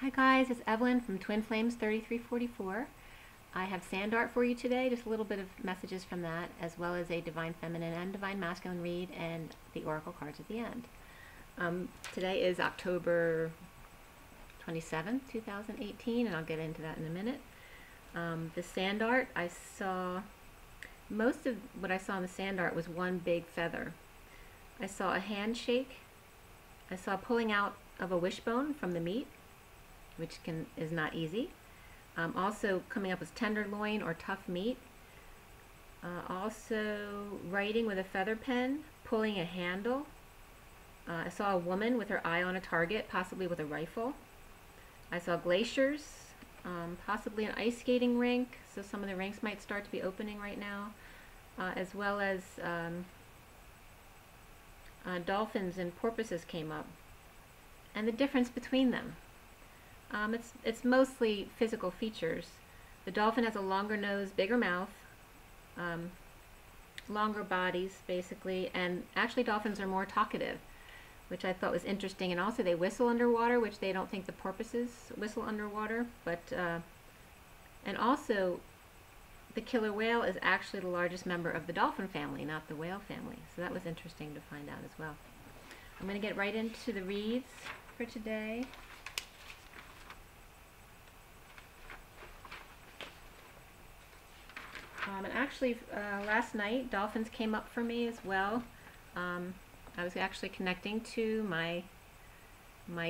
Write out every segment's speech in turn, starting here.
Hi guys, it's Evelyn from Twin Flames 3344. I have sand art for you today, just a little bit of messages from that, as well as a Divine Feminine and Divine Masculine read and the Oracle cards at the end. Today is October 27th, 2018, and I'll get into that in a minute. The sand art, most of what I saw in the sand art was one big feather. I saw a handshake. I saw pulling out of a wishbone from the meat, which is not easy. Also coming up as tenderloin or tough meat. Also writing with a feather pen, pulling a handle. I saw a woman with her eye on a target, possibly with a rifle. I saw glaciers, possibly an ice skating rink, so some of the rinks might start to be opening right now, as well as dolphins and porpoises came up, and the difference between them. It's mostly physical features. The dolphin has a longer nose, bigger mouth, longer bodies basically, and actually dolphins are more talkative, which I thought was interesting. And also they whistle underwater, which they don't think the porpoises whistle underwater. But and also the killer whale is actually the largest member of the dolphin family, not the whale family. So that was interesting to find out as well. I'm going to get right into the reads for today. And actually, last night, dolphins came up for me as well. I was actually connecting to my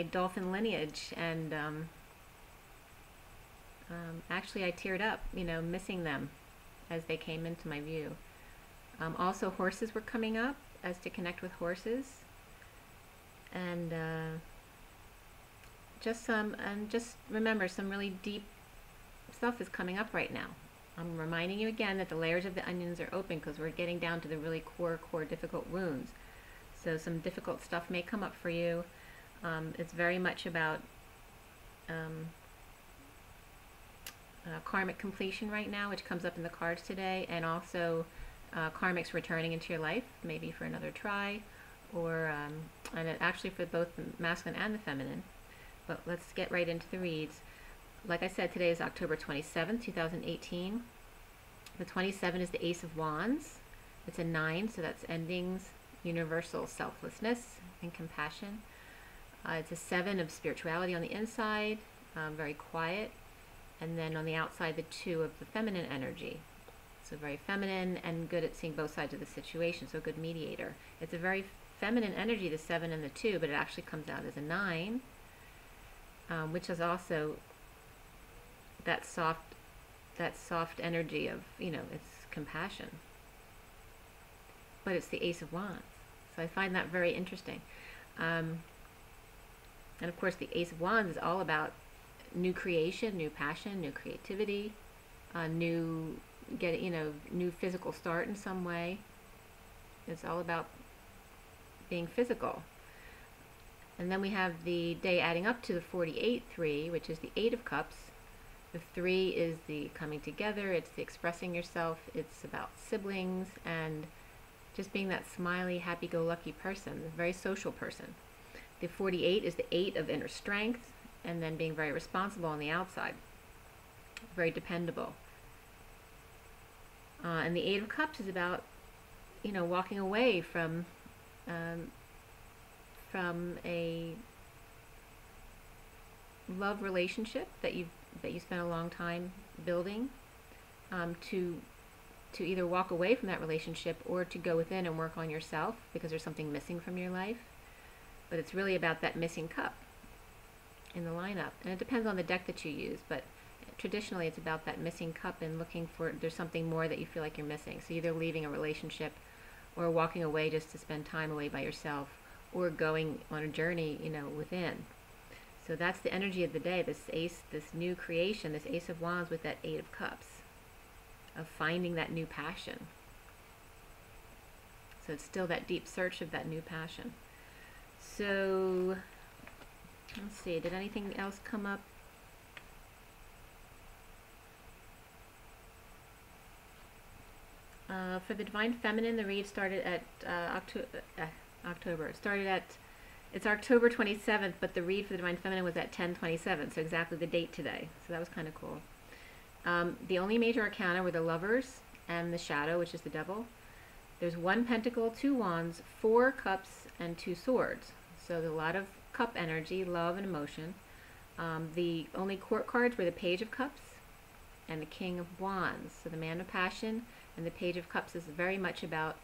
dolphin lineage, and actually I teared up, missing them as they came into my view. Also, horses were coming up as to connect with horses, and just remember, some really deep stuff is coming up right now. I'm reminding you again that the layers of the onions are open because we're getting down to the really core difficult wounds. So some difficult stuff may come up for you. It's very much about karmic completion right now, which comes up in the cards today, and also karmics returning into your life, maybe for another try, or and actually for both the masculine and the feminine. But let's get right into the reads. Like I said, today is October 27th, 2018. The 27 is the Ace of Wands. It's a 9, so that's endings, universal selflessness, and compassion. It's a 7 of spirituality on the inside, very quiet. And then on the outside, the 2 of the feminine energy. So very feminine and good at seeing both sides of the situation, so a good mediator. It's a very feminine energy, the 7 and the 2, but it actually comes out as a 9, which is also that soft energy of, it's compassion. But it's the Ace of Wands. So I find that very interesting. And of course the Ace of Wands is all about new creation, new passion, new creativity, new physical start in some way. It's all about being physical. And then we have the day adding up to the 48-3, which is the 8 of Cups. The 3 is the coming together, it's the expressing yourself, it's about siblings, and just being that smiley, happy-go-lucky person, a very social person. The 48 is the 8 of inner strength, and then being very responsible on the outside, very dependable. And the 8 of Cups is about, walking away from a love relationship that you spent a long time building, to either walk away from that relationship or to go within and work on yourself because there's something missing from your life. But it's really about that missing cup in the lineup, and it depends on the deck that you use, but traditionally it's about that missing cup and looking for, there's something more that you feel like you're missing. So either leaving a relationship or walking away just to spend time away by yourself, or going on a journey, within. So that's the energy of the day, this ace, this new creation, this Ace of Wands with that 8 of Cups, of finding that new passion. So it's still that deep search of that new passion. So let's see, did anything else come up? For the Divine Feminine, the read started at October. It started at It's October 27th, but the read for the Divine Feminine was at 10:27, so exactly the date today. So that was kind of cool. The only major arcana were the Lovers and the Shadow, which is the Devil. There's 1 Pentacle, 2 Wands, 4 Cups, and 2 Swords. So there's a lot of cup energy, love, and emotion. The only court cards were the Page of Cups and the King of Wands. So the Man of Passion and the Page of Cups is very much about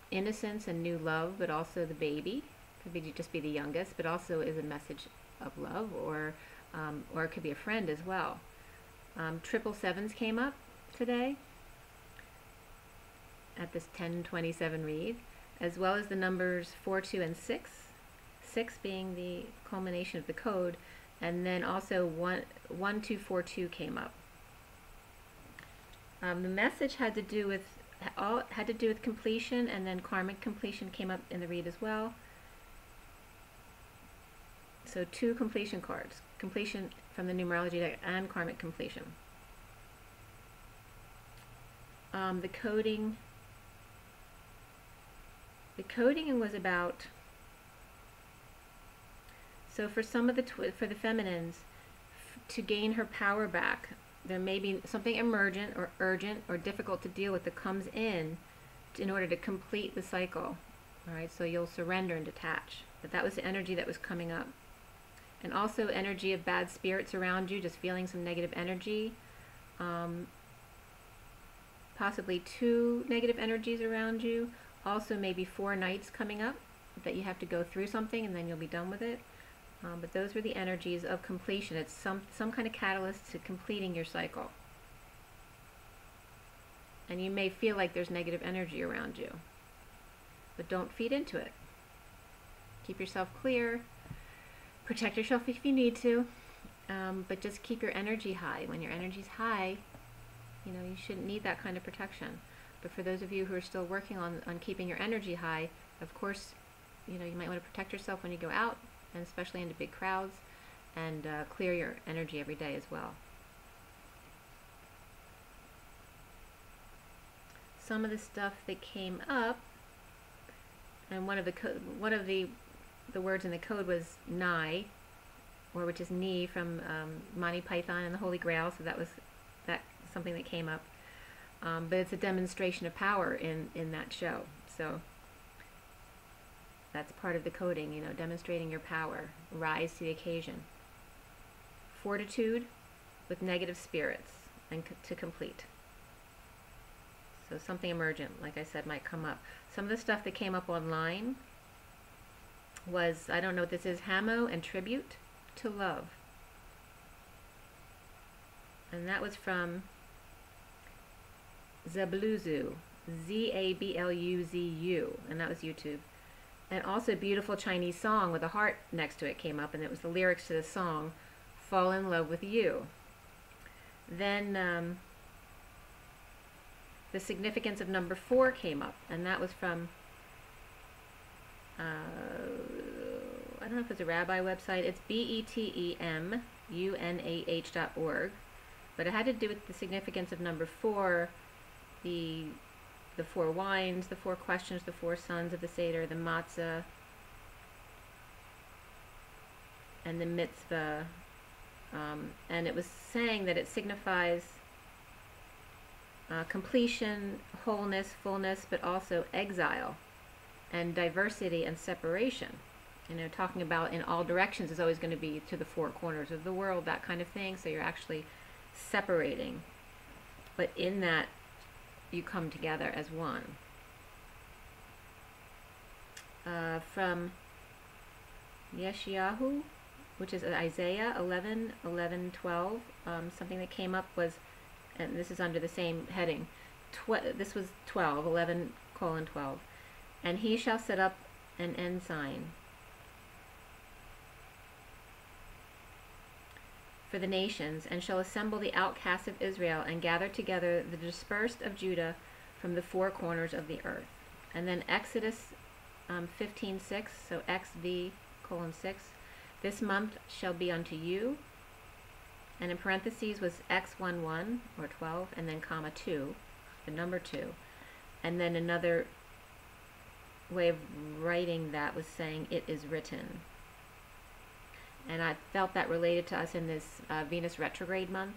innocence and new love, but also the baby. Could be just be the youngest, but also is a message of love, or it could be a friend as well. 777s came up today at this 10:27 read, as well as the numbers 4, 2, and 6. 6 being the culmination of the code, and then also 1, 2, 4, 2 came up. The message had to do with completion, and then karmic completion came up in the read as well. So 2 completion cards, completion from the numerology deck and karmic completion. The coding was about, so for some of for the feminines, to gain her power back, there may be something emergent or urgent or difficult to deal with that comes in order to complete the cycle. All right, so you'll surrender and detach. But that was the energy that was coming up. And also energy of bad spirits around you, just feeling some negative energy. Possibly 2 negative energies around you. Also maybe 4 nights coming up that you have to go through something and then you'll be done with it. But those were the energies of completion. It's some kind of catalyst to completing your cycle. And you may feel like there's negative energy around you, but don't feed into it. Keep yourself clear. Protect yourself if you need to, but just keep your energy high. When your energy's high, you know, you shouldn't need that kind of protection. But for those of you who are still working on keeping your energy high, of course, you know, you might want to protect yourself when you go out, and especially into big crowds, and clear your energy every day as well. Some of the stuff that came up, and one of the words in the code was Nai, or which is knee from Monty Python and the Holy Grail. So that was something that came up. But it's a demonstration of power in that show. So that's part of the coding, you know, demonstrating your power. Rise to the occasion. Fortitude with negative spirits and to complete. So something emergent, like I said, might come up. Some of the stuff that came up online was, I don't know what this is, Hamo and Tribute to Love. And that was from Zabluzu, Z-A-B-L-U-Z-U, and that was YouTube. And also Beautiful Chinese Song with a heart next to it came up, and it was the lyrics to the song, Fall in Love with You. Then the significance of number 4 came up, and that was from, I don't know if it's a rabbi website, it's betemunah.org, but it had to do with the significance of number 4, the 4 wines, the 4 questions, the 4 sons of the Seder, the matzah, and the mitzvah, and it was saying that it signifies completion, wholeness, fullness, but also exile and diversity and separation. You know, talking about in all directions is always going to be to the 4 corners of the world, that kind of thing. So you're actually separating, but in that you come together as one. From Yeshayahu, which is Isaiah 11:11-12, something that came up was, and this is under the same heading, this was 11:12, and he shall set up an ensign for the nations, and shall assemble the outcasts of Israel, and gather together the dispersed of Judah from the 4 corners of the earth. And then Exodus 15:6, so XV:6, this month shall be unto you, and in parentheses was X11 or 12, and then comma 2, the number 2, and then another way of writing that was saying, "It is written." And I felt that related to us in this Venus retrograde month.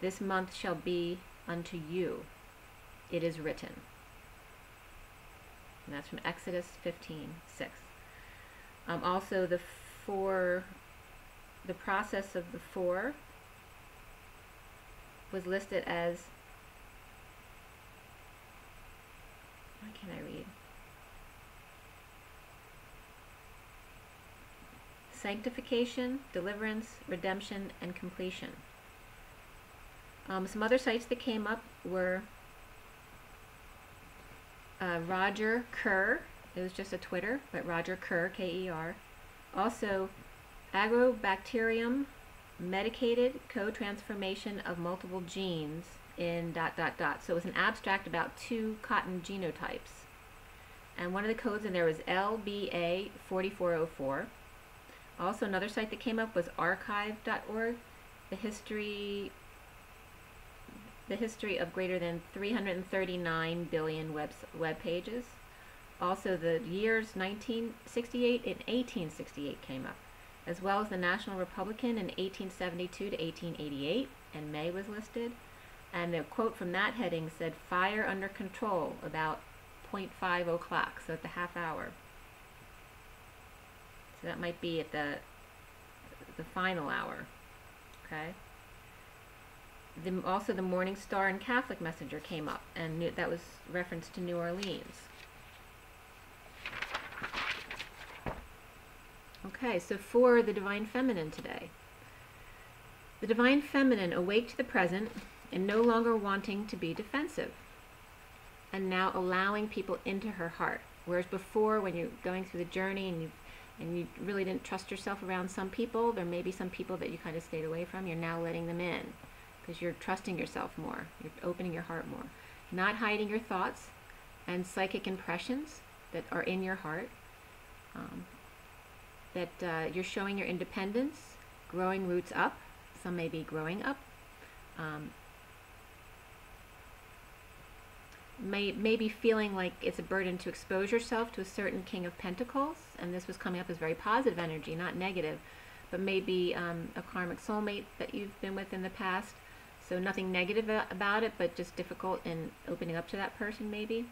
This month shall be unto you. It is written. And that's from Exodus 15:6. Also, the process of the four was listed as, what can I read? Sanctification, deliverance, redemption, and completion. Some other sites that came up were Roger Kerr. It was just a Twitter, but Roger Kerr, K-E-R. Also, agrobacterium, medicated co-transformation of multiple genes in ... So it was an abstract about 2 cotton genotypes. And one of the codes in there was LBA 4404. Also, another site that came up was archive.org, the history of greater than 339 billion web pages. Also, the years 1968 and 1868 came up, as well as the National Republican in 1872 to 1888, and May was listed. And the quote from that heading said, "Fire under control," about 0.5 o'clock, so at the half hour. So that might be at the final hour, okay? Also, the Morning Star and Catholic Messenger came up, and that was reference to New Orleans. Okay, so for the Divine Feminine today. The Divine Feminine awake to the present and no longer wanting to be defensive, and now allowing people into her heart. Whereas before, when you're going through the journey and you really didn't trust yourself around some people, there may be some people that you kind of stayed away from, you're now letting them in because you're trusting yourself more. You're opening your heart more. Not hiding your thoughts and psychic impressions that are in your heart. You're showing your independence, growing roots up. Some may be growing up. May be feeling like it's a burden to expose yourself to a certain King of Pentacles, and this was coming up as very positive energy, not negative, but maybe a karmic soulmate that you've been with in the past. So nothing negative about it, but just difficult in opening up to that person maybe.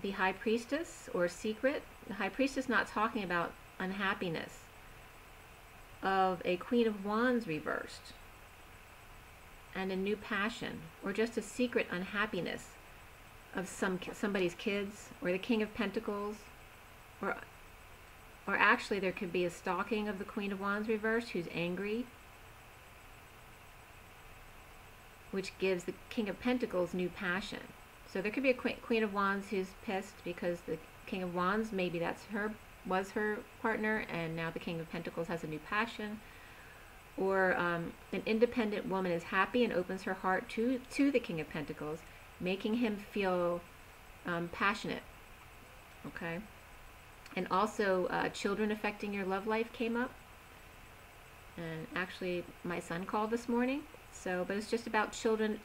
The High Priestess or Secret. The High Priestess not talking about unhappiness of a Queen of Wands reversed and a new passion, or just a secret unhappiness of somebody's kids, or the King of Pentacles, or actually there could be a stalking of the Queen of Wands reversed who's angry, which gives the King of Pentacles new passion. So there could be a Queen of Wands who's pissed because the King of Wands, maybe was her partner, and now the King of Pentacles has a new passion. Or an independent woman is happy and opens her heart to the King of Pentacles, making him feel passionate. Okay? And also children affecting your love life came up. And actually my son called this morning. But it's just about children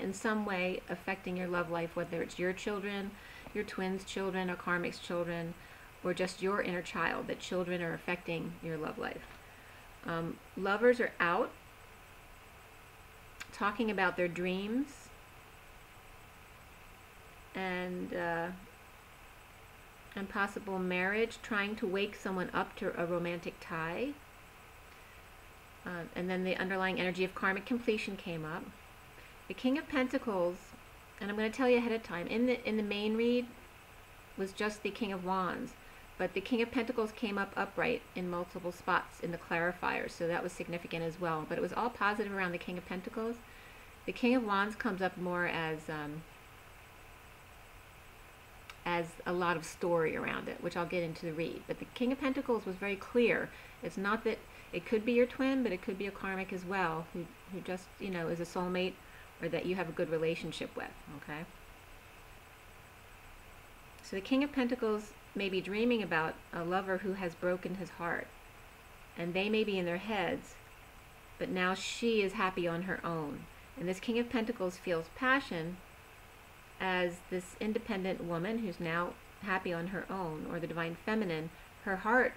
in some way affecting your love life, whether it's your children, your twins' children, or karmic's children, or just your inner child, that children are affecting your love life. Lovers are out talking about their dreams and possible marriage, trying to wake someone up to a romantic tie. And then the underlying energy of karmic completion came up. The King of Pentacles, and I'm going to tell you ahead of time, in the main read was just the King of Wands, but the King of Pentacles came up upright in multiple spots in the clarifiers, so that was significant as well. But it was all positive around the King of Pentacles. The King of Wands comes up more as a lot of story around it, which I'll get into the read. But the King of Pentacles was very clear. It's not that it could be your twin, but it could be a karmic as well, who just, is a soulmate, or that you have a good relationship with, okay? So the King of Pentacles may be dreaming about a lover who has broken his heart, and they may be in their heads, but now she is happy on her own. And this King of Pentacles feels passion as this independent woman who's now happy on her own, or the divine feminine, her heart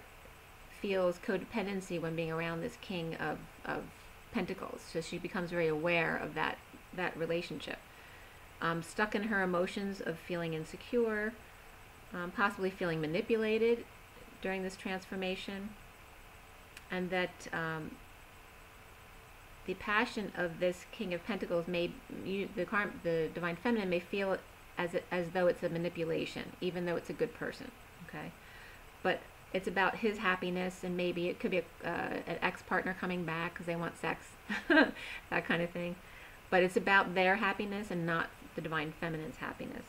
feels codependency when being around this king of pentacles. So she becomes very aware of that relationship. Stuck in her emotions of feeling insecure, possibly feeling manipulated during this transformation, and that the passion of this King of Pentacles the divine feminine may feel as though it's a manipulation, even though it's a good person. Okay, but it's about his happiness, and maybe it could be an ex-partner coming back because they want sex, that kind of thing. But it's about their happiness and not the divine feminine's happiness,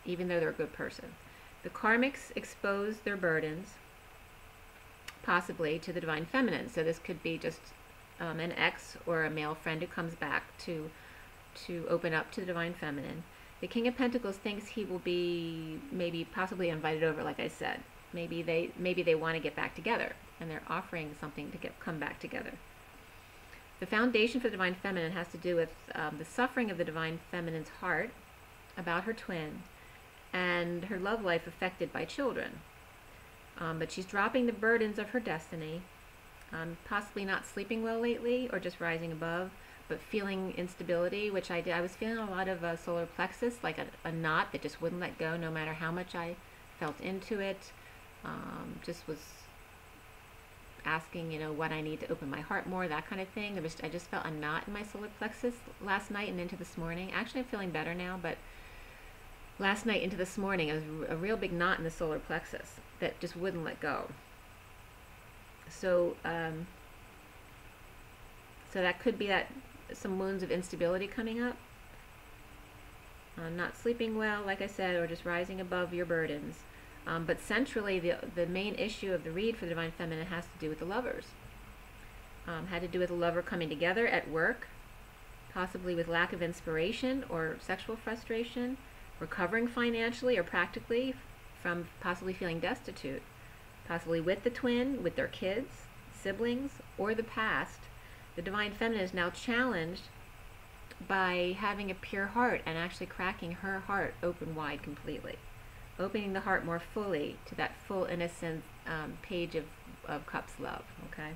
even though they're a good person. The Karmics expose their burdens, possibly to the divine feminine. So this could be just an ex or a male friend who comes back to open up to the divine feminine. The King of Pentacles thinks he will be possibly invited over, like I said. Maybe they want to get back together, and they're offering something to come back together. The foundation for the divine feminine has to do with the suffering of the divine feminine's heart about her twin, and her love life affected by children. But she's dropping the burdens of her destiny, possibly not sleeping well lately, or just rising above, but feeling instability, which I did. I was feeling a lot of solar plexus, like a knot that just wouldn't let go no matter how much I felt into it. Just was asking, what I need to open my heart more, that kind of thing. I just felt a knot in my solar plexus last night and into this morning. Actually, I'm feeling better now, but last night into this morning, it was a real big knot in the solar plexus that just wouldn't let go. So, so that could be some wounds of instability coming up. Not sleeping well, like I said, or just rising above your burdens. But centrally, the main issue of the read for the divine feminine has to do with the lovers. Had to do with a lover coming together at work, possibly with lack of inspiration or sexual frustration, recovering financially or practically from possibly feeling destitute, possibly with the twin, with their kids, siblings, or the past. The divine feminine is now challenged by having a pure heart and actually cracking her heart open wide completely. Opening the heart more fully to that full innocent page of cups love, okay?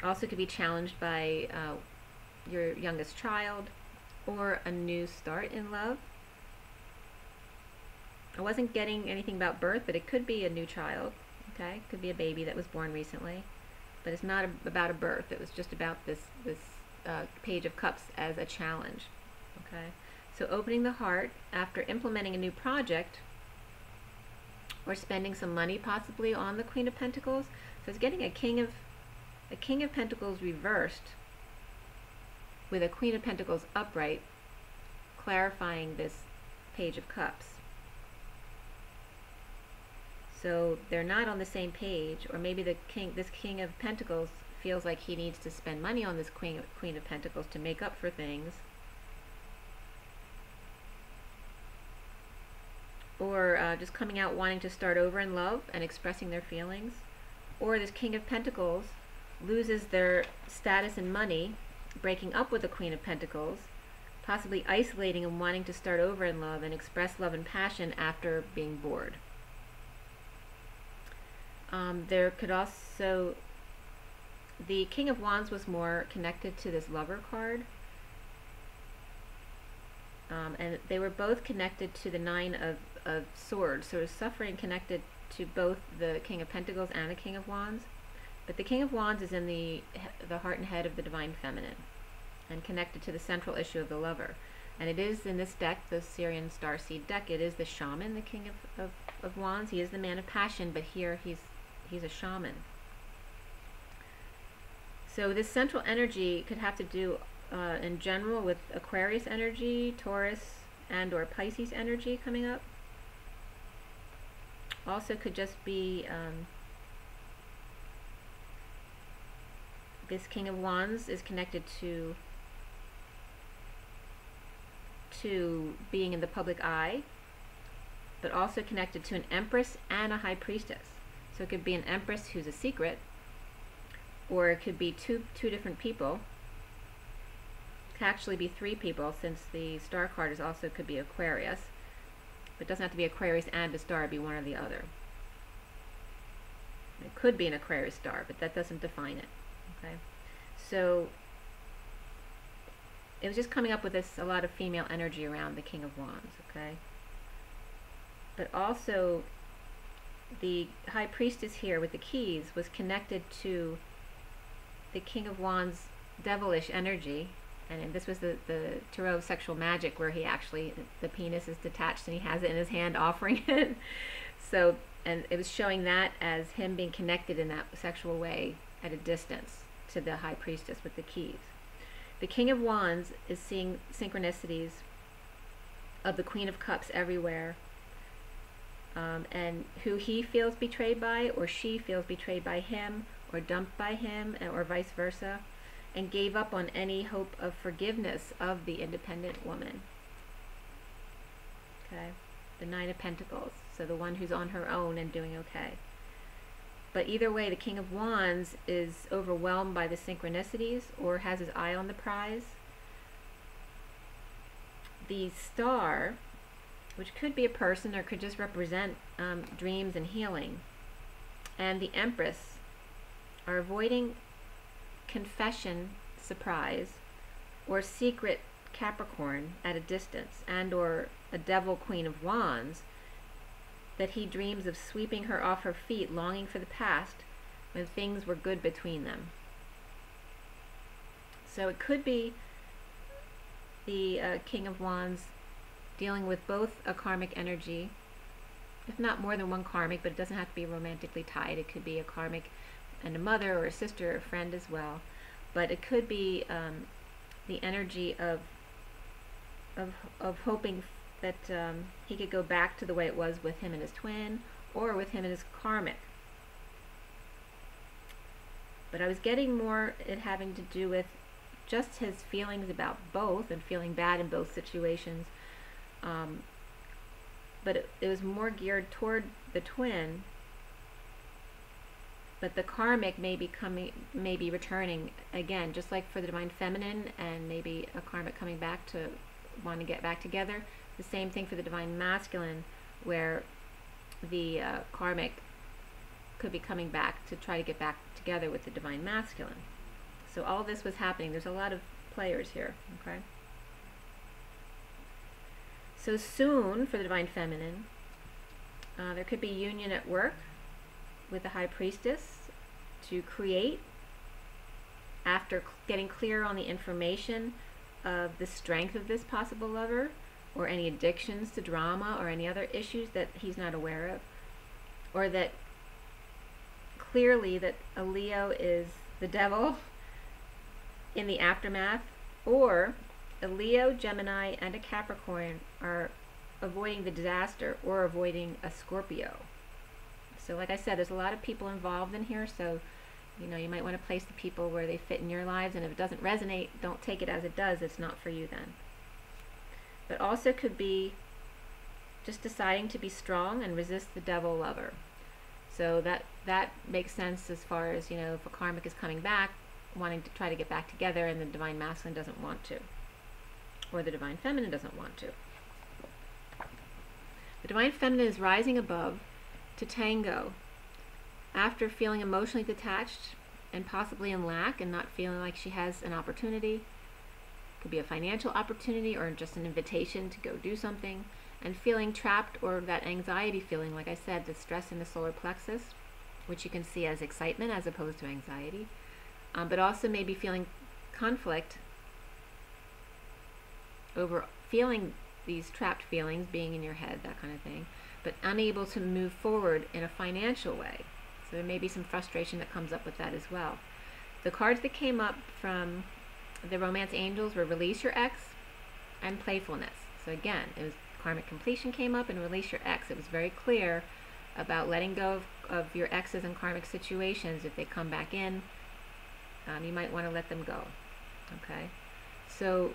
Also could be challenged by your youngest child, or a new start in love. I wasn't getting anything about birth, but it could be a new child, okay? Could be a baby that was born recently, but it's not about a birth. It was just about this page of cups as a challenge, okay? So opening the heart after implementing a new project, or spending some money possibly on the Queen of Pentacles. So it's getting a King of Pentacles reversed with a Queen of Pentacles upright, clarifying this Page of Cups. So they're not on the same page, or maybe this King of Pentacles feels like he needs to spend money on this Queen of Pentacles to make up for things. Or just coming out wanting to start over in love and expressing their feelings. Or this King of Pentacles loses their status and money, breaking up with the Queen of Pentacles, possibly isolating and wanting to start over in love and express love and passion after being bored. There could also, the King of Wands was more connected to this Lover card. And they were both connected to the Nine of Swords, so suffering connected to both the King of Pentacles and the King of Wands. But the King of Wands is in the heart and head of the divine feminine, and connected to the central issue of the lover. And it is in this deck, the Sirian Starseed deck, it is the shaman, the King of Wands. He is the man of passion, but here he's a shaman. So this central energy could have to do in general with Aquarius energy, Taurus and or Pisces energy coming up. Also could just be this King of Wands is connected to being in the public eye, but also connected to an Empress and a High Priestess. So it could be an Empress who's a secret, or it could be two different people can actually be 3 people, since the star card is also could be Aquarius. But it doesn't have to be Aquarius and a star, it'd be one or the other. It could be an Aquarius star, but that doesn't define it. Okay, so it was just coming up with this, a lot of female energy around the King of Wands. Okay, but also the High Priestess here with the keys was connected to the King of Wands devilish energy, and this was the Tarot of Sexual Magic, where he actually, the penis is detached and he has it in his hand offering it. So, and it was showing that as him being connected in that sexual way at a distance to the High Priestess with the keys. The King of Wands is seeing synchronicities of the Queen of Cups everywhere, and who he feels betrayed by, or she feels betrayed by him, or dumped by him, or vice versa, and gave up on any hope of forgiveness of the independent woman. Okay, the Nine of Pentacles, so the one who's on her own and doing okay. But either way, the King of Wands is overwhelmed by the synchronicities, or has his eye on the prize. The Star, which could be a person or could just represent dreams and healing, and the Empress are avoiding confession, surprise, or secret Capricorn at a distance, and or a Devil Queen of Wands, that he dreams of sweeping her off her feet, longing for the past when things were good between them. So it could be the King of Wands dealing with both a karmic energy, if not more than one karmic, but it doesn't have to be romantically tied. It could be a karmic and a mother or a sister or a friend as well. But it could be the energy of hoping that he could go back to the way it was with him and his twin, or with him and his karmic. But I was getting more it having to do with just his feelings about both, and feeling bad in both situations. But it was more geared toward the twin. But the karmic may be returning again, just like for the Divine Feminine, and maybe a karmic coming back to want to get back together. The same thing for the Divine Masculine, where the karmic could be coming back to try to get back together with the Divine Masculine. So all this was happening. There's a lot of players here. Okay. So soon for the Divine Feminine, there could be union at work with the High Priestess to create, after getting clear on the information of the strength of this possible lover, or any addictions to drama or any other issues that he's not aware of, or that clearly that a Leo is the devil in the aftermath, or a Leo, Gemini, and a Capricorn are avoiding the disaster or avoiding a Scorpio. So like I said, there's a lot of people involved in here, so you know, you might want to place the people where they fit in your lives, and if it doesn't resonate, don't take it as it does. It's not for you then. But also could be just deciding to be strong and resist the devil lover. So that makes sense as far as, you know, if a karmic is coming back, wanting to try to get back together, and the Divine Masculine doesn't want to, or the Divine Feminine doesn't want to. The Divine Feminine is rising above to tango after feeling emotionally detached and possibly in lack and not feeling like she has an opportunity. Could be a financial opportunity or just an invitation to go do something, and feeling trapped, or that anxiety feeling, like I said, the stress in the solar plexus, which you can see as excitement as opposed to anxiety, but also maybe feeling conflict over feeling these trapped feelings, being in your head, that kind of thing, but unable to move forward in a financial way. So there may be some frustration that comes up with that as well. The cards that came up from the Romance Angels were Release Your Ex and Playfulness. So again, it was karmic completion came up, and Release Your Ex. It was very clear about letting go of your exes and karmic situations. If they come back in, you might want to let them go. Okay? So,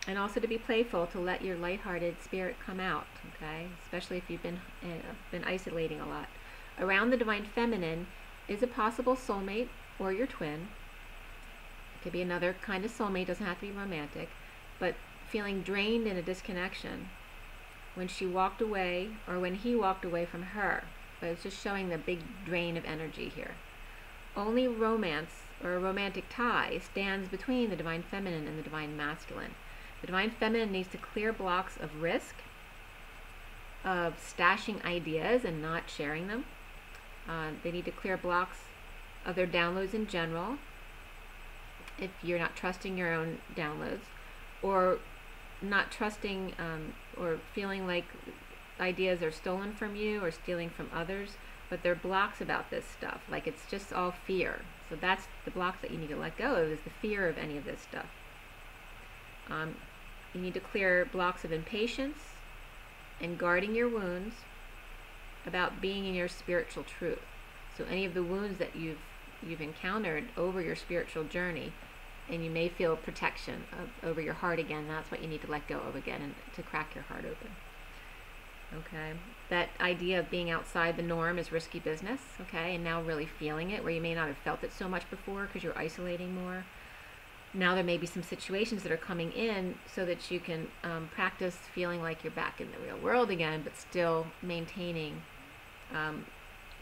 and also to be playful, to let your lighthearted spirit come out. Okay? Especially if you've been isolating a lot. Around the Divine Feminine is a possible soulmate or your twin. It Could be another kind of soulmate, doesn't have to be romantic, but feeling drained in a disconnection when she walked away or when he walked away from her. But it's just showing the big drain of energy here. Only romance or a romantic tie stands between the divine feminine and the divine masculine. The divine feminine needs to clear blocks of risk, of stashing ideas and not sharing them. They need to clear blocks of their downloads in general, if you're not trusting your own downloads, or not trusting or feeling like ideas are stolen from you or stealing from others, but there are blocks about this stuff, like it's just all fear. So that's the blocks that you need to let go of, is the fear of any of this stuff. You need to clear blocks of impatience and guarding your wounds about being in your spiritual truth. So any of the wounds that you've encountered over your spiritual journey, and you may feel protection over your heart again, that's what you need to let go of again, and to crack your heart open. Okay, that idea of being outside the norm is risky business, okay, and now really feeling it, where you may not have felt it so much before because you're isolating more. Now there may be some situations that are coming in so that you can practice feeling like you're back in the real world again, but still maintaining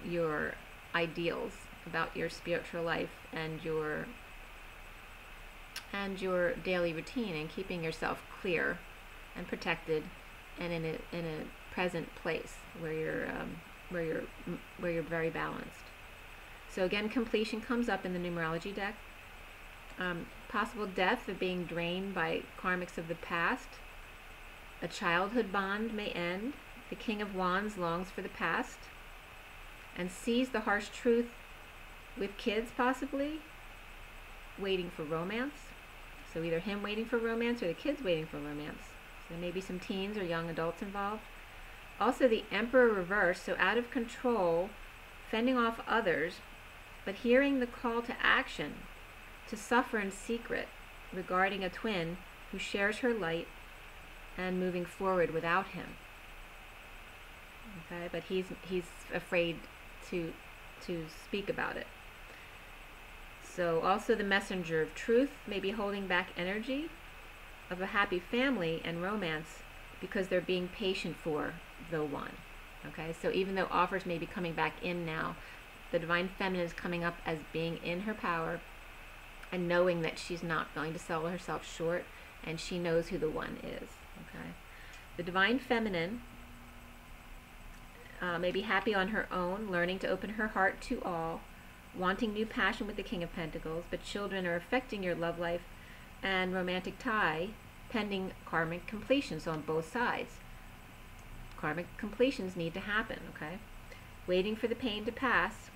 your ideals about your spiritual life and your daily routine, and keeping yourself clear and protected and in a present place where you're very balanced. So again, completion comes up in the numerology deck. Possible death of being drained by karmics of the past. A childhood bond may end. The King of Wands longs for the past and sees the harsh truth with kids, possibly waiting for romance. So either him waiting for romance or the kids waiting for romance. So there may be some teens or young adults involved. Also the Emperor reversed, so out of control, fending off others, but hearing the call to action, to suffer in secret regarding a twin who shares her light and moving forward without him. Okay, but he's afraid to speak about it. So also the messenger of truth may be holding back energy of a happy family and romance because they're being patient for the one. Okay, so even though offers may be coming back in now, the divine feminine is coming up as being in her power and knowing that she's not going to sell herself short, and she knows who the one is. Okay, the divine feminine may be happy on her own, learning to open her heart to all, wanting new passion with the King of Pentacles, but children are affecting your love life and romantic tie pending karmic completions on both sides. Karmic completions need to happen, okay? Waiting for the pain to pass,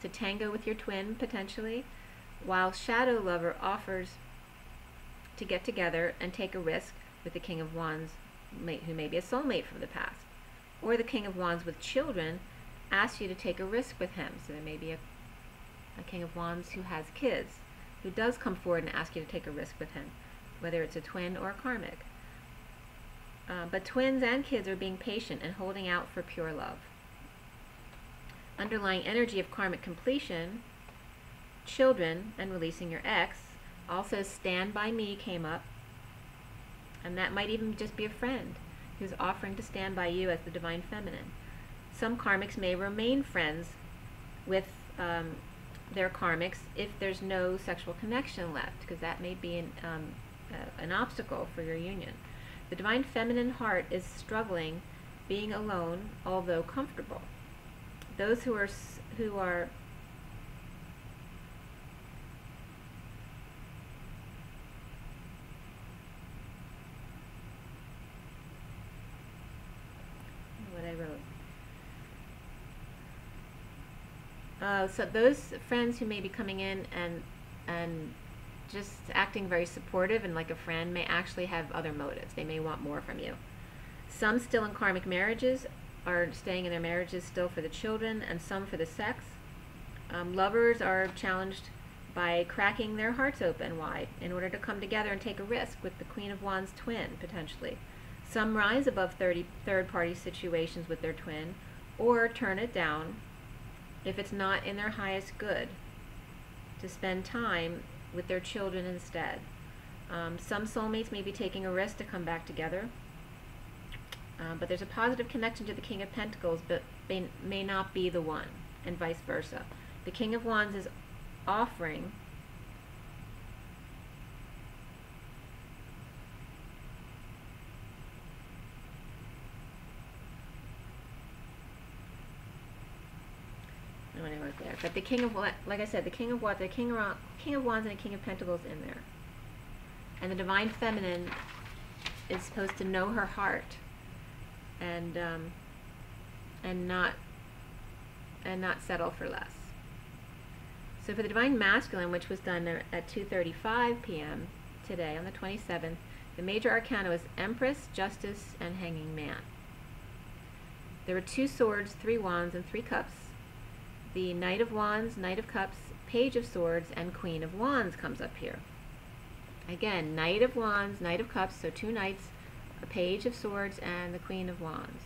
to tango with your twin, potentially, while shadow lover offers to get together and take a risk with the King of Wands, who may be a soulmate from the past. Or the King of Wands with children asks you to take a risk with him. So there may be a King of Wands who has kids, who does come forward and ask you to take a risk with him, whether it's a twin or a karmic. But twins and kids are being patient and holding out for pure love. Underlying energy of karmic completion, children and releasing your ex. Also stand by me came up, and that might even just be a friend who's offering to stand by you as the divine feminine. Some karmics may remain friends with their karmics if there's no sexual connection left, because that may be an obstacle for your union. The divine feminine heart is struggling being alone, although comfortable. Those who are what I wrote. So those friends who may be coming in and just acting very supportive and like a friend may actually have other motives. They may want more from you. Some still in karmic marriages are staying in their marriages still for the children, and some for the sex. Lovers are challenged by cracking their hearts open wide in order to come together and take a risk with the Queen of Wands twin, potentially. Some rise above third-party situations with their twin, or turn it down if it's not in their highest good to spend time with their children instead. Some soulmates may be taking a risk to come back together, but there's a positive connection to the King of Pentacles, but may not be the one, and vice versa. The King of Wands is offering when I wrote there, but the King of, like I said, the King of Wands, the King of Wands, and the King of Pentacles in there, and the Divine Feminine is supposed to know her heart, and not settle for less. So for the Divine Masculine, which was done at 2:35 p.m. today on the 27th, the major arcana was Empress, Justice, and Hanging Man. There were 2 swords, 3 wands, and 3 cups. The Knight of Wands, Knight of Cups, Page of Swords, and Queen of Wands comes up here. Again, Knight of Wands, Knight of Cups, so 2 knights, a Page of Swords, and the Queen of Wands.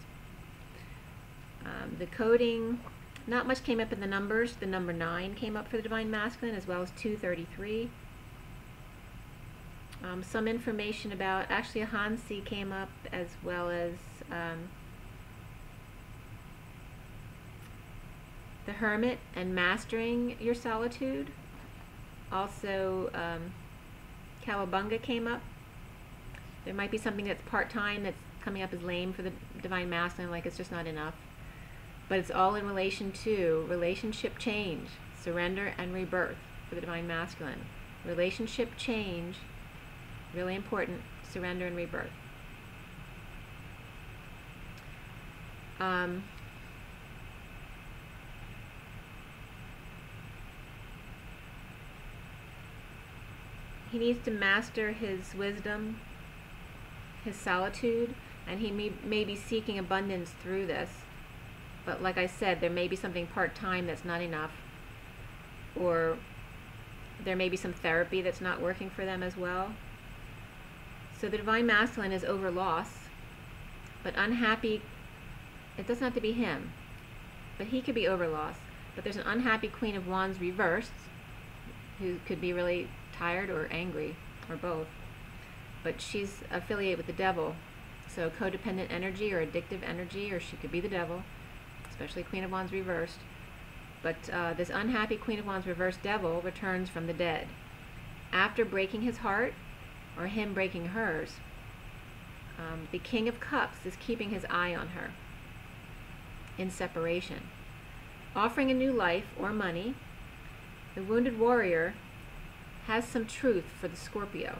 The coding, not much came up in the numbers. The number 9 came up for the Divine Masculine, as well as 233. Some information about, actually a Hansi came up, as well as the Hermit and mastering your solitude. Also, Cowabunga came up. There might be something that's part-time that's coming up as lame for the Divine Masculine, like it's just not enough. But it's all in relation to relationship change, surrender, and rebirth for the Divine Masculine. Relationship change, really important, surrender and rebirth. He needs to master his wisdom, his solitude, and he may be seeking abundance through this. But like I said, there may be something part-time that's not enough, or there may be some therapy that's not working for them as well. So the Divine Masculine is over loss, but unhappy. It doesn't have to be him, but he could be over loss. But there's an unhappy Queen of Wands reversed, who could be really tired or angry, or both. But she's affiliated with the devil, so codependent energy or addictive energy, or she could be the devil, especially Queen of Wands reversed. But this unhappy Queen of Wands reversed devil returns from the dead. After breaking his heart, or him breaking hers, the King of Cups is keeping his eye on her in separation. Offering a new life or money, the wounded warrior has some truth for the Scorpio.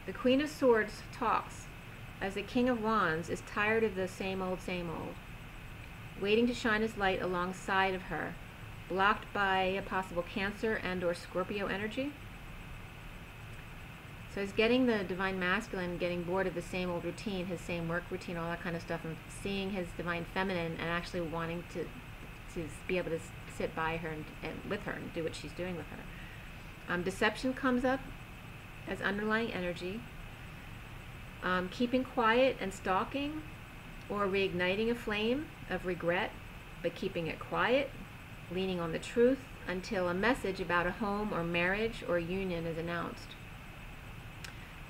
The Queen of Swords talks as the King of Wands is tired of the same old, waiting to shine his light alongside of her, blocked by a possible Cancer and or Scorpio energy. So he's getting the Divine Masculine, getting bored of the same old routine, his same work routine, all that kind of stuff, and seeing his Divine Feminine and actually wanting to be able to sit by her and with her and do what she's doing with her. Deception comes up as underlying energy. Keeping quiet and stalking, or reigniting a flame of regret, but keeping it quiet, leaning on the truth until a message about a home or marriage or union is announced.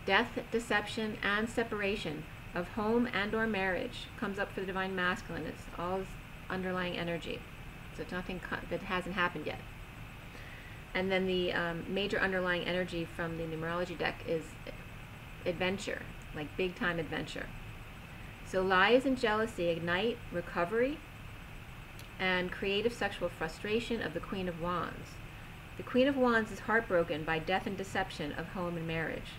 Death, deception, and separation of home and or marriage comes up for the Divine Masculine. It's all underlying energy. So it's nothing that hasn't happened yet. And then the major underlying energy from the numerology deck is adventure, like big time adventure. So lies and jealousy ignite recovery and creative sexual frustration of the Queen of Wands. The Queen of Wands is heartbroken by death and deception of home and marriage.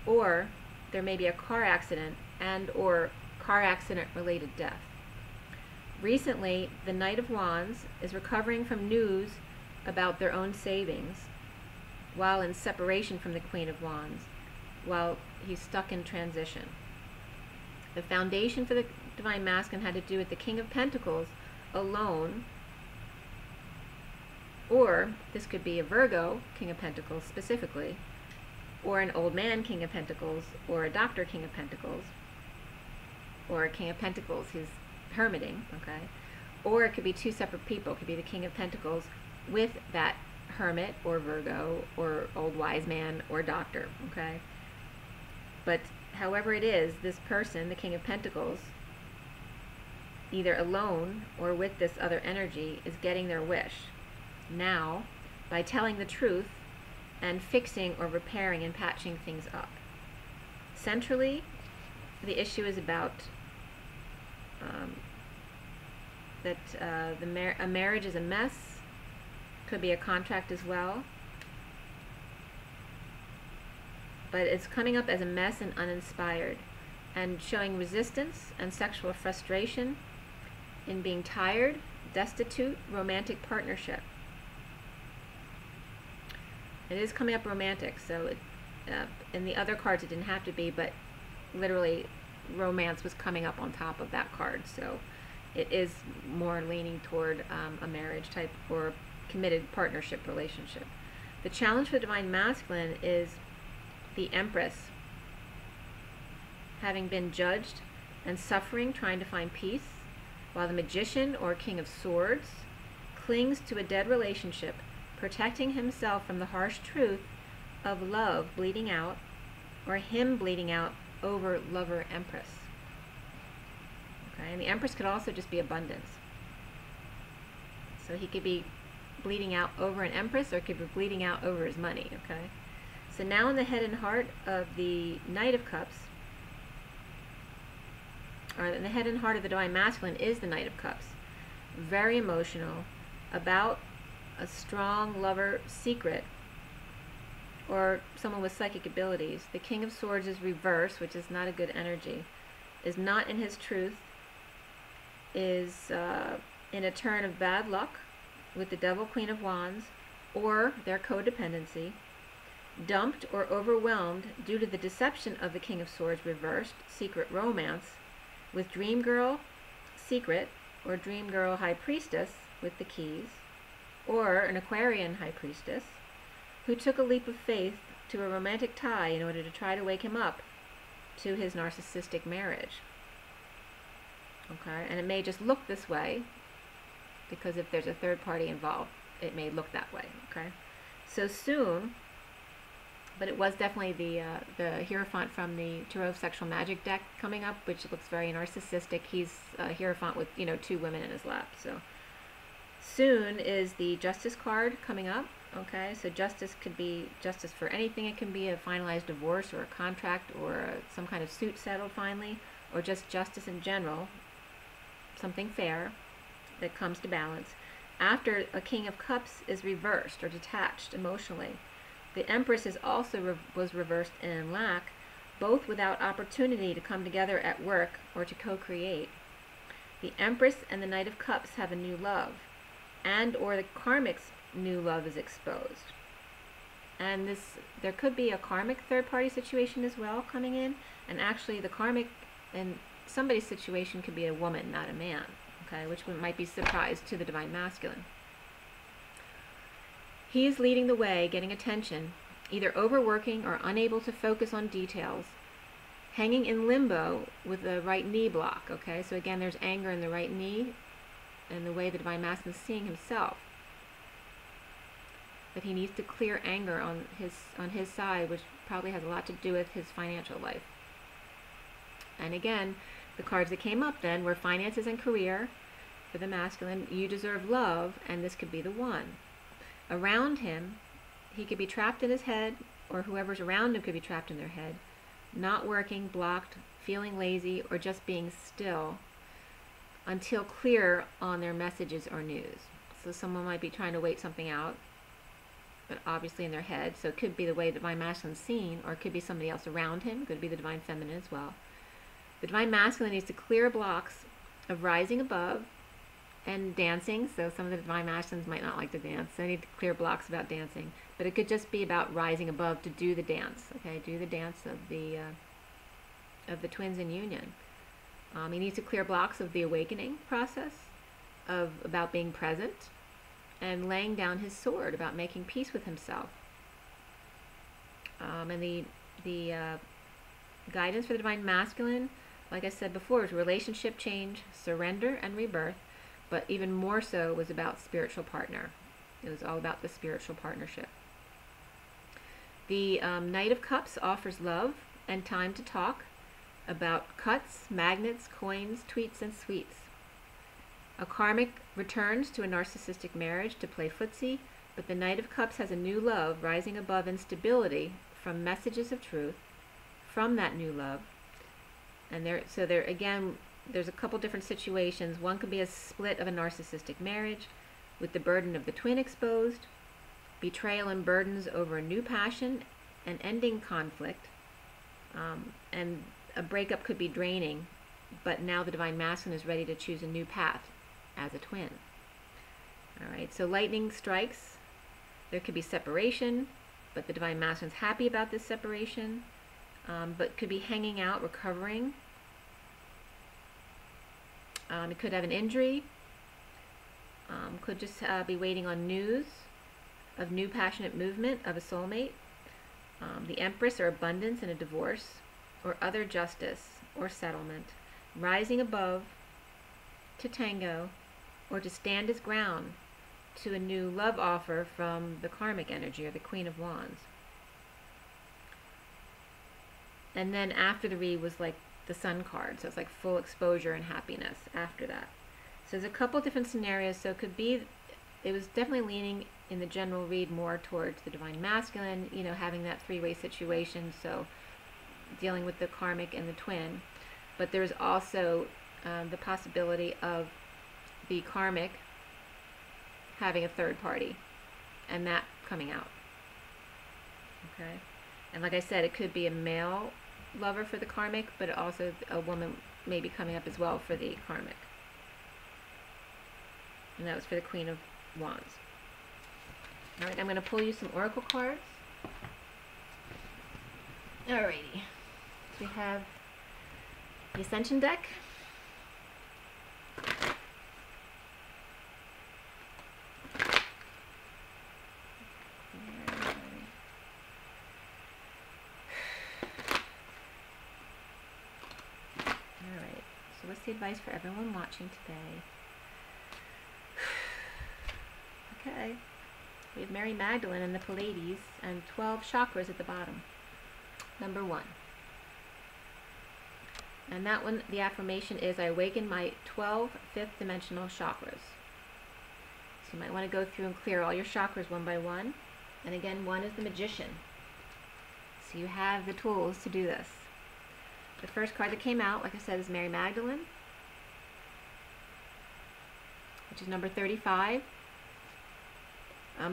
Or there may be a car accident and or car accident related death. Recently, the Knight of Wands is recovering from news about their own savings while in separation from the Queen of Wands, while he's stuck in transition. The foundation for the Divine Masculine had to do with the King of Pentacles alone, or this could be a Virgo King of Pentacles specifically, or an old man King of Pentacles, or a doctor King of Pentacles, or a King of Pentacles who's hermiting, okay? Or it could be 2 separate people. It could be the King of Pentacles with that hermit or Virgo or old wise man or doctor, okay? But however it is, this person, the King of Pentacles, either alone or with this other energy, is getting their wish now by telling the truth and fixing or repairing and patching things up. Centrally, the issue is about that a marriage is a mess. Could be a contract as well. But it's coming up as a mess and uninspired, and showing resistance and sexual frustration in being tired, destitute, romantic partnership. It is coming up romantic, so in the other cards it didn't have to be, but literally romance was coming up on top of that card, so it is more leaning toward a marriage type or committed partnership relationship. The challenge for the Divine Masculine is the Empress, having been judged and suffering, trying to find peace, while the Magician or King of Swords clings to a dead relationship, protecting himself from the harsh truth of love bleeding out, or him bleeding out over lover Empress. Okay, and the Empress could also just be abundance. So he could be bleeding out over an Empress, or could be bleeding out over his money, okay? So now in the head and heart of the Knight of Cups, or in the head and heart of the Divine Masculine is the Knight of Cups. Very emotional, about a strong lover secret, or someone with psychic abilities. The King of Swords is reversed, which is not a good energy, is not in his truth, is in a turn of bad luck with the Devil, Queen of Wands, or their codependency, dumped or overwhelmed due to the deception of the King of Swords reversed, secret romance, with Dream Girl, Secret, or Dream Girl High Priestess with the keys, or an Aquarian High Priestess, who took a leap of faith to a romantic tie in order to try to wake him up to his narcissistic marriage. Okay, and it may just look this way, because if there's a third party involved, it may look that way, okay? So soon, but it was definitely the Hierophant from the Tarot Sexual Magic deck coming up, which looks very narcissistic. He's a Hierophant with, you know, 2 women in his lap. So soon is the Justice card coming up. Okay, so justice could be justice for anything. It can be a finalized divorce or a contract or some kind of suit settled finally, or just justice in general, something fair that comes to balance. After a King of Cups is reversed or detached emotionally, the Empress is also was reversed and in lack, both without opportunity to come together at work or to co-create. The Empress and the Knight of Cups have a new love, and or the Karmics' new love is exposed. And there could be a karmic third-party situation as well coming in, and actually the karmic in somebody's situation could be a woman, not a man, okay, which might be a surprise to the Divine Masculine. He is leading the way, getting attention, either overworking or unable to focus on details, hanging in limbo with the right knee block, okay? So again, there's anger in the right knee and the way the Divine Masculine is seeing himself. But he needs to clear anger on his side, which probably has a lot to do with his financial life. And again, the cards that came up then were finances and career for the masculine. You deserve love, and this could be the one. Around him, he could be trapped in his head, or whoever's around him could be trapped in their head, not working, blocked, feeling lazy, or just being still until clear on their messages or news. So someone might be trying to wait something out, but obviously in their head. So it could be the way the Divine Masculine is seen, or it could be somebody else around him. It could be the Divine Feminine as well. The Divine Masculine needs to clear blocks of rising above and dancing. So some of the Divine Masculines might not like to dance. So they need to clear blocks about dancing. But it could just be about rising above to do the dance. Okay, do the dance of the twins in union. He needs to clear blocks of the awakening process, about being present, and laying down his sword, about making peace with himself. And the guidance for the Divine Masculine, like I said before, is relationship change, surrender, and rebirth. But even more so was about spiritual partner. It was all about the spiritual partnership. The Knight of Cups offers love and time to talk about cuts, magnets, coins, tweets, and sweets. A karmic returns to a narcissistic marriage to play footsie, but the Knight of Cups has a new love rising above instability from messages of truth from that new love. And there's a couple different situations. One could be a split of a narcissistic marriage with the burden of the twin exposed, betrayal and burdens over a new passion, and ending conflict. And a breakup could be draining, but now the Divine Masculine is ready to choose a new path as a twin. All right, so lightning strikes. There could be separation, but the Divine Masculine is happy about this separation, but could be hanging out, recovering. It could have an injury. Could just be waiting on news of new passionate movement of a soulmate. The Empress, or abundance in a divorce, or other justice or settlement, rising above to tango, or to stand his ground to a new love offer from the karmic energy, or the Queen of Wands. And then after the read was like the Sun card, so it's like full exposure and happiness after that. So there's a couple different scenarios. So it could be, it was definitely leaning in the general read more towards the Divine Masculine, you know, having that three-way situation, so dealing with the karmic and the twin. But there's also the possibility of the karmic having a third party and that coming out. Okay, and like I said, it could be a male lover for the karmic, but also a woman may be coming up as well for the karmic. And that was for the Queen of Wands. All right, I'm going to pull you some oracle cards. Alrighty, so we have the Ascension deck. Alright, so what's the advice for everyone watching today? Okay, we have Mary Magdalene and the Pleiades and 12 chakras at the bottom. Number 1. And that one, the affirmation is, I awaken my 12 fifth dimensional chakras. So you might want to go through and clear all your chakras one by one. And again, 1 is the Magician. So you have the tools to do this. The first card that came out, like I said, is Mary Magdalene, which is number 35.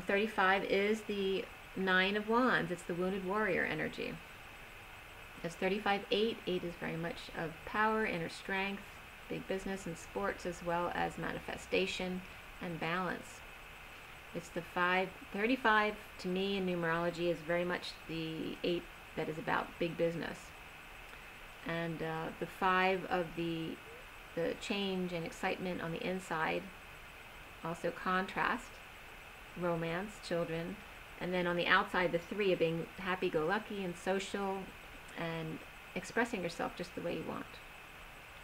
35 is the 9 of Wands. It's the wounded warrior energy. It's 35-8. 8 is very much of power, inner strength, big business and sports, as well as manifestation and balance. It's the 5. 35 to me in numerology is very much the 8 that is about big business. And the 5 of the change and excitement on the inside, also contrast, romance, children, and then on the outside the 3 of being happy-go-lucky and social and expressing yourself just the way you want.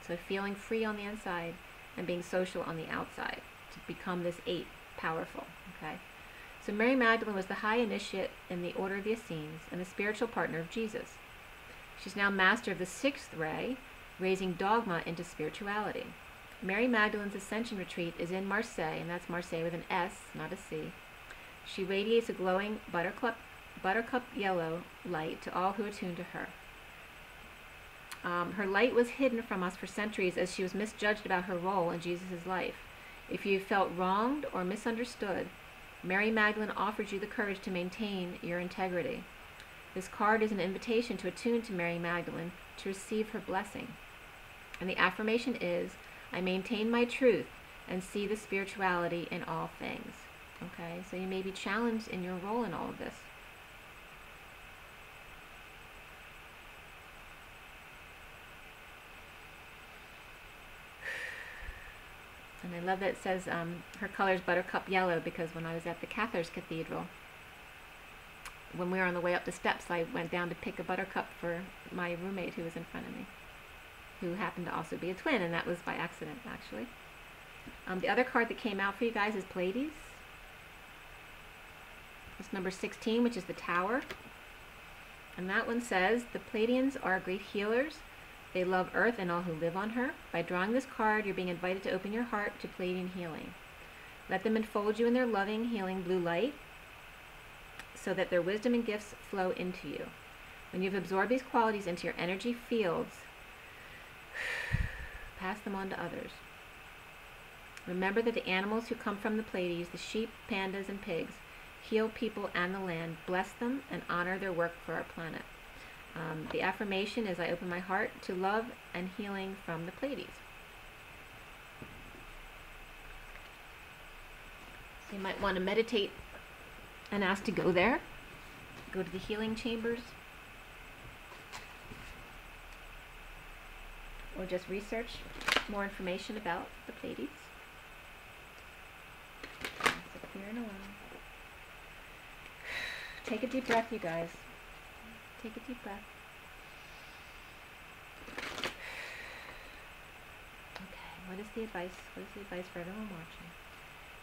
So feeling free on the inside and being social on the outside to become this 8, powerful. Okay, so Mary Magdalene was the high initiate in the Order of the Essenes and the spiritual partner of Jesus. She's now master of the 6th ray, raising dogma into spirituality. Mary Magdalene's Ascension Retreat is in Marseille, and that's Marseille with an S, not a C. She radiates a glowing buttercup yellow light to all who attune to her. Her light was hidden from us for centuries as she was misjudged about her role in Jesus' life. If you felt wronged or misunderstood, Mary Magdalene offers you the courage to maintain your integrity. This card is an invitation to attune to Mary Magdalene to receive her blessing. And the affirmation is, I maintain my truth and see the spirituality in all things. Okay, so you may be challenged in your role in all of this. And I love that it says her color is buttercup yellow, because when I was at the Cathars Cathedral, when we were on the way up the steps, I went down to pick a buttercup for my roommate who was in front of me, who happened to also be a twin, and that was by accident, actually. The other card that came out for you guys is Pleiades. It's number 16, which is the Tower. And that one says, the Pleiadians are great healers. They love Earth and all who live on her. By drawing this card, you're being invited to open your heart to Pleiadian healing. Let them enfold you in their loving, healing blue light so that their wisdom and gifts flow into you. When you've absorbed these qualities into your energy fields, pass them on to others. Remember that the animals who come from the Pleiades, the sheep, pandas, and pigs, heal people and the land, bless them, and honor their work for our planet. The affirmation is, I open my heart to love and healing from the Pleiades. So you might want to meditate and ask to go there. Go to the healing chambers. Or just research more information about the Pleiades. Sit here and alone. Take a deep breath, you guys. Take a deep breath. Okay, what is the advice? What is the advice for everyone watching?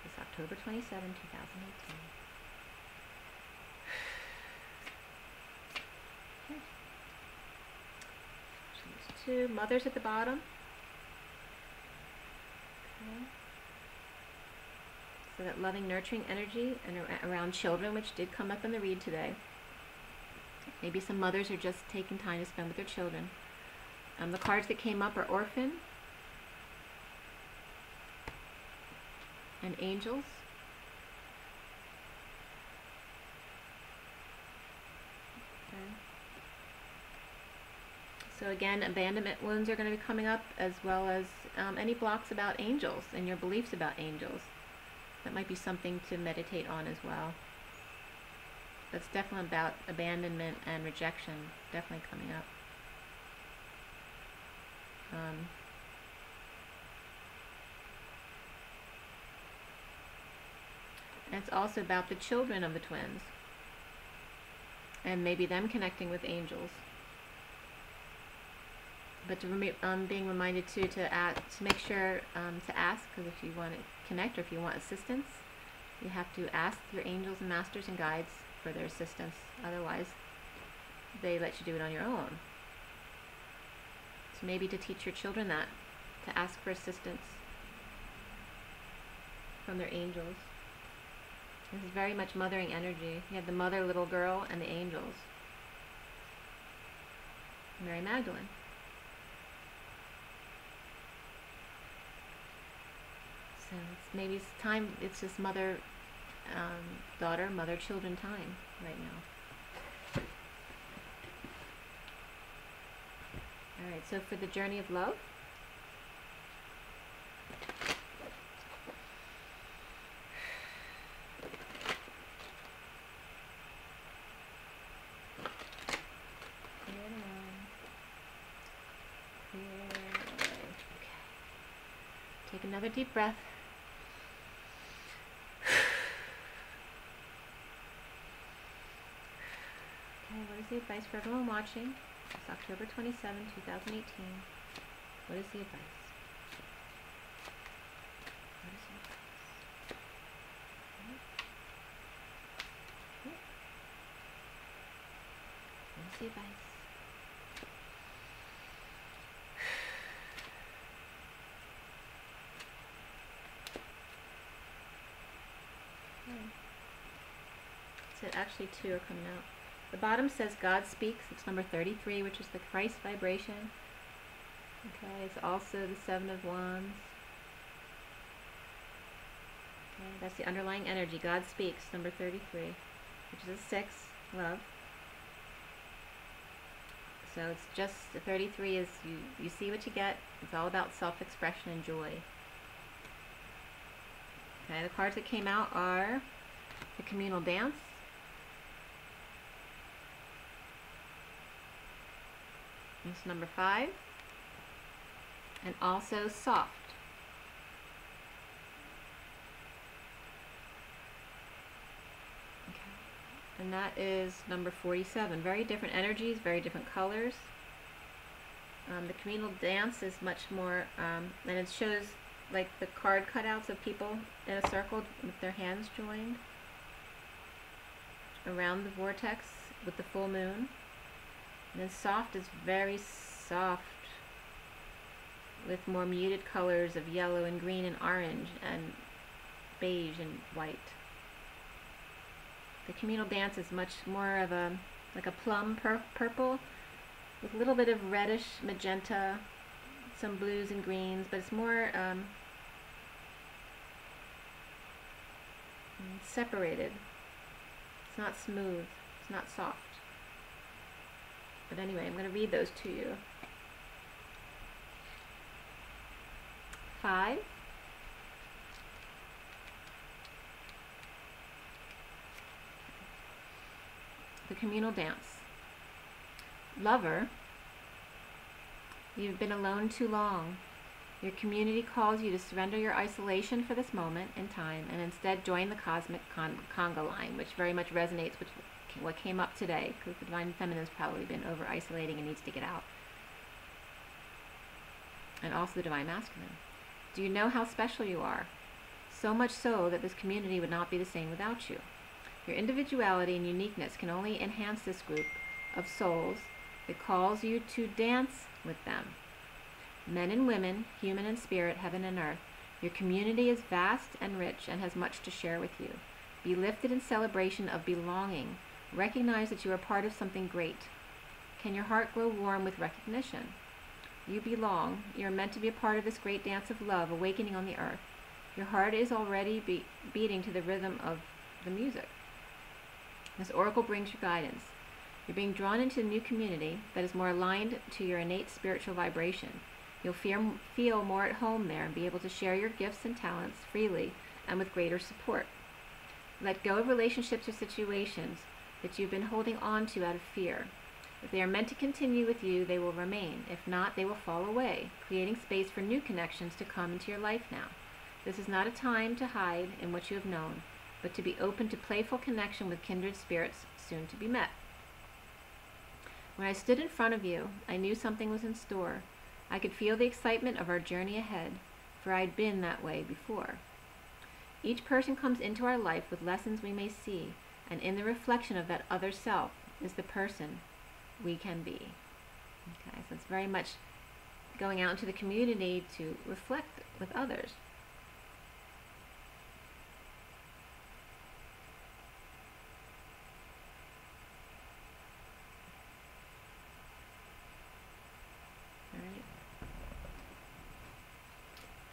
It's October 27, 2018. Okay. There's 2 mothers at the bottom. Okay. So that loving, nurturing energy and around children, which did come up in the read today. Maybe some mothers are just taking time to spend with their children. The cards that came up are Orphan and Angels. Okay. So again, abandonment wounds are going to be coming up, as well as any blocks about angels and your beliefs about angels. That might be something to meditate on as well. That's definitely about abandonment and rejection, definitely coming up. And it's also about the children of the twins, and maybe them connecting with angels. But to being reminded too to make sure to ask, because if you want to connect or if you want assistance, you have to ask your angels and masters and guides for their assistance. Otherwise, they let you do it on your own. So maybe to teach your children that, to ask for assistance from their angels. This is very much mothering energy. You have the mother, little girl, and the angels. Mary Magdalene. So maybe it's time, it's just mother, daughter, mother, children time right now. Alright, so for the journey of love, take another deep breath. Okay, what is the advice for everyone watching? It's October 27, 2018. What is the advice? What is the advice? What is the advice? So actually 2 are coming out. The bottom says God speaks. It's number 33, which is the Christ vibration. Okay, it's also the 7 of Wands. Okay, that's the underlying energy. God speaks, number 33, which is a 6, love. So it's just, the 33 is you see what you get. It's all about self-expression and joy. Okay, the cards that came out are the communal dance, it's number 5, and also soft. Okay. And that is number 47. Very different energies, very different colors. The communal dance is much more, and it shows like the card cutouts of people in a circle with their hands joined. around the vortex with the full moon. And then soft is very soft, with more muted colors of yellow and green and orange and beige and white. The communal dance is much more of a, like a plum purple, with a little bit of reddish magenta, some blues and greens, but it's more separated. It's not smooth, it's not soft. But anyway, I'm going to read those to you. 5. The communal dance. Lover, you've been alone too long. Your community calls you to surrender your isolation for this moment in time and instead join the cosmic conga line, which very much resonates with what came up today, because the Divine Feminine's probably been over-isolating and needs to get out. And also the Divine Masculine. Do you know how special you are? So much so that this community would not be the same without you. Your individuality and uniqueness can only enhance this group of souls that calls you to dance with them. Men and women, human and spirit, heaven and earth, your community is vast and rich and has much to share with you. Be lifted in celebration of belonging. Recognize that you are part of something great. Can your heart grow warm with recognition? You belong. You are meant to be a part of this great dance of love awakening on the earth. Your heart is already beating to the rhythm of the music. This oracle brings you guidance. You're being drawn into a new community that is more aligned to your innate spiritual vibration. You'll feel more at home there and be able to share your gifts and talents freely and with greater support. Let go of relationships or situations that you've been holding on to out of fear. If they are meant to continue with you, they will remain. If not, they will fall away, creating space for new connections to come into your life now. This is not a time to hide in what you have known, but to be open to playful connection with kindred spirits soon to be met. When I stood in front of you, I knew something was in store. I could feel the excitement of our journey ahead, for I'd been that way before. Each person comes into our life with lessons we may see, and in the reflection of that other self is the person we can be. Okay, so it's very much going out into the community to reflect with others.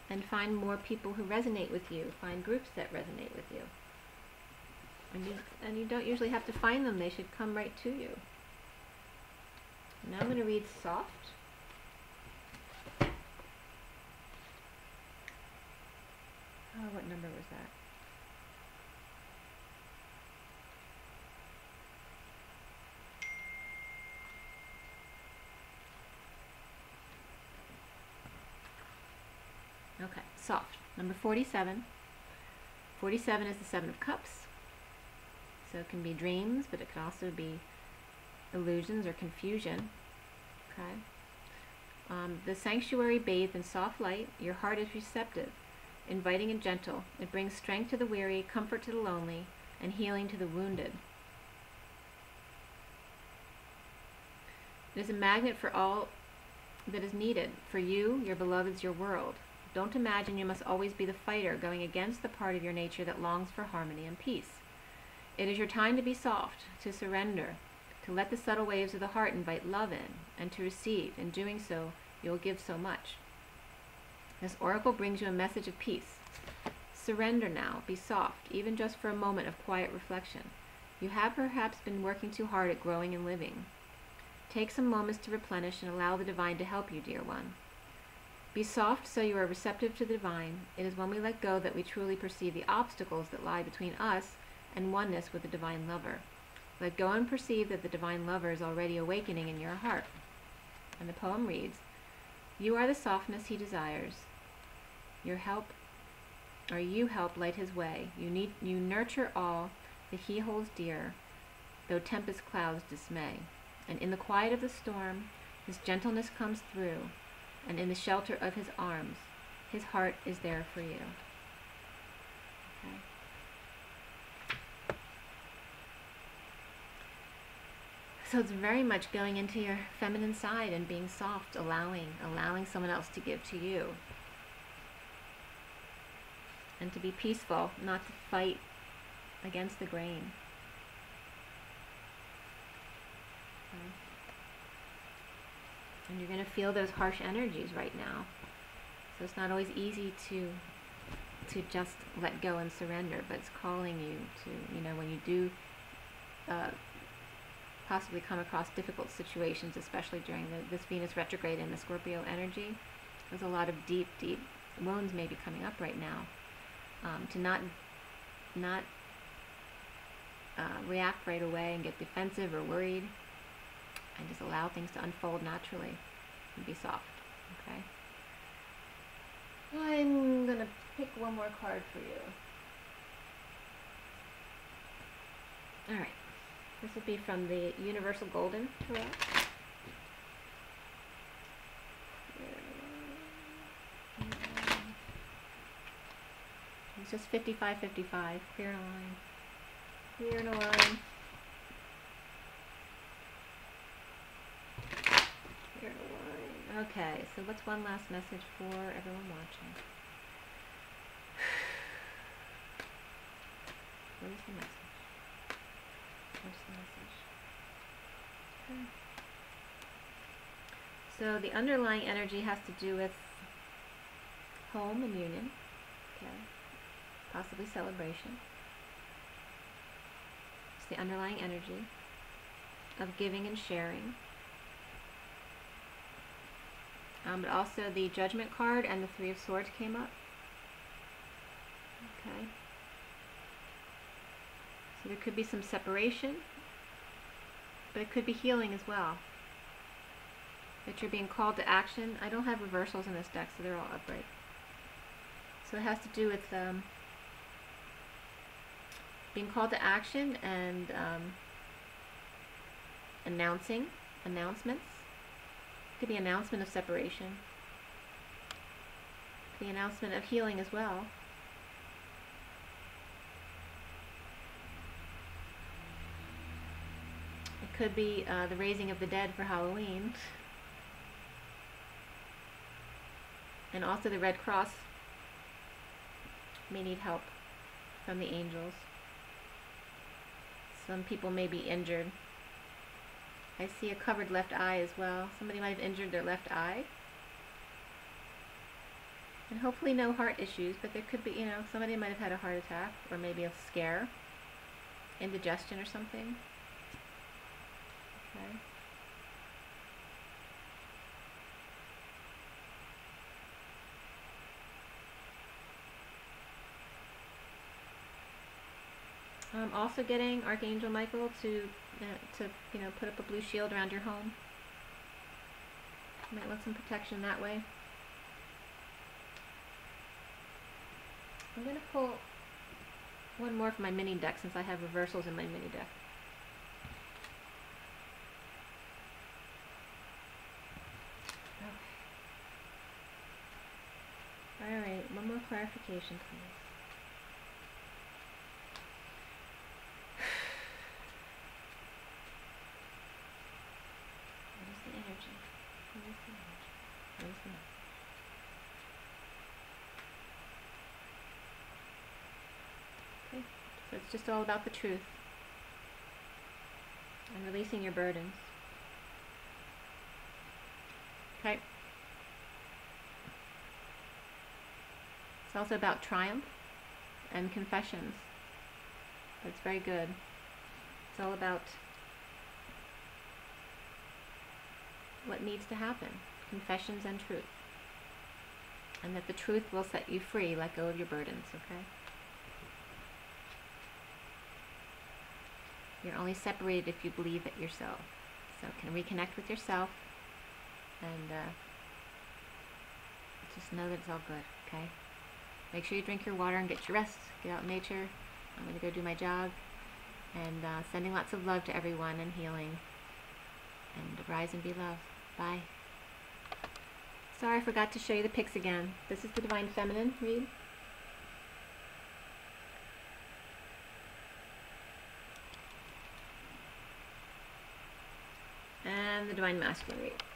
And find more people who resonate with you. Find groups that resonate with you. And you don't usually have to find them. They should come right to you. Now I'm going to read soft. Oh, what number was that? Okay, soft. Number 47. 47 is the Seven of Cups. So it can be dreams, but it can also be illusions or confusion. Okay. The sanctuary bathed in soft light. Your heart is receptive, inviting and gentle. It brings strength to the weary, comfort to the lonely, and healing to the wounded. It is a magnet for all that is needed. For you, your beloved's your world. Don't imagine you must always be the fighter going against the part of your nature that longs for harmony and peace. It is your time to be soft, to surrender, to let the subtle waves of the heart invite love in, and to receive. In doing so, you will give so much. This oracle brings you a message of peace. Surrender now, be soft, even just for a moment of quiet reflection. You have perhaps been working too hard at growing and living. Take some moments to replenish and allow the divine to help you, dear one. Be soft so you are receptive to the divine. It is when we let go that we truly perceive the obstacles that lie between us and oneness with the divine lover. Let go and perceive that the divine lover is already awakening in your heart. And the poem reads, you are the softness he desires. You help light his way. You nurture all that he holds dear, though tempest clouds dismay. And in the quiet of the storm, his gentleness comes through, and in the shelter of his arms, his heart is there for you. Okay. So it's very much going into your feminine side and being soft, allowing someone else to give to you. And to be peaceful, not to fight against the grain. Okay. And you're going to feel those harsh energies right now. So it's not always easy to just let go and surrender, but it's calling you to, you know, when you do possibly come across difficult situations, especially during this Venus retrograde and the Scorpio energy, there's a lot of deep, deep wounds maybe coming up right now. To not react right away and get defensive or worried, and just allow things to unfold naturally and be soft. Okay. I'm gonna pick one more card for you. All right. This will be from the Universal Golden Tarot. It's just 55-55. Clear in a line. Clear in a line. Clear in a line. Okay, so what's one last message for everyone watching? What is the message? What's the message? Okay. So the underlying energy has to do with home and union. Okay. Possibly celebration. It's the underlying energy of giving and sharing. But also the Judgment card and the Three of Swords came up. Okay. So there could be some separation, but it could be healing as well. That you're being called to action. I don't have reversals in this deck, so they're all upright. So it has to do with being called to action and announcements. It could be an announcement of separation. It could be an announcement of healing as well. It could be the raising of the dead for Halloween. And also the Red Cross may need help from the angels. Some people may be injured. I see a covered left eye as well. Somebody might have injured their left eye. And hopefully no heart issues, but there could be, you know, somebody might have had a heart attack or maybe a scare, indigestion or something. Okay. I'm also getting Archangel Michael to put up a blue shield around your home. You might want some protection that way. I'm going to pull one more from my mini deck since I have reversals in my mini deck. Okay. Alright, one more clarification, please. What is the energy? What is the energy? What is the message? Okay, so it's just all about the truth and releasing your burdens. Okay. It's also about triumph and confessions. That's very good. It's all about what needs to happen. Confessions and truth. And that the truth will set you free. Let go of your burdens, okay? You're only separated if you believe it yourself. So can reconnect with yourself and just know that it's all good, okay? Make sure you drink your water and get your rest. Get out in nature. I'm going to go do my jog. And sending lots of love to everyone and healing. And rise and be loved. Bye. Sorry, I forgot to show you the pics again. This is the Divine Feminine read. Divine Masculine reading.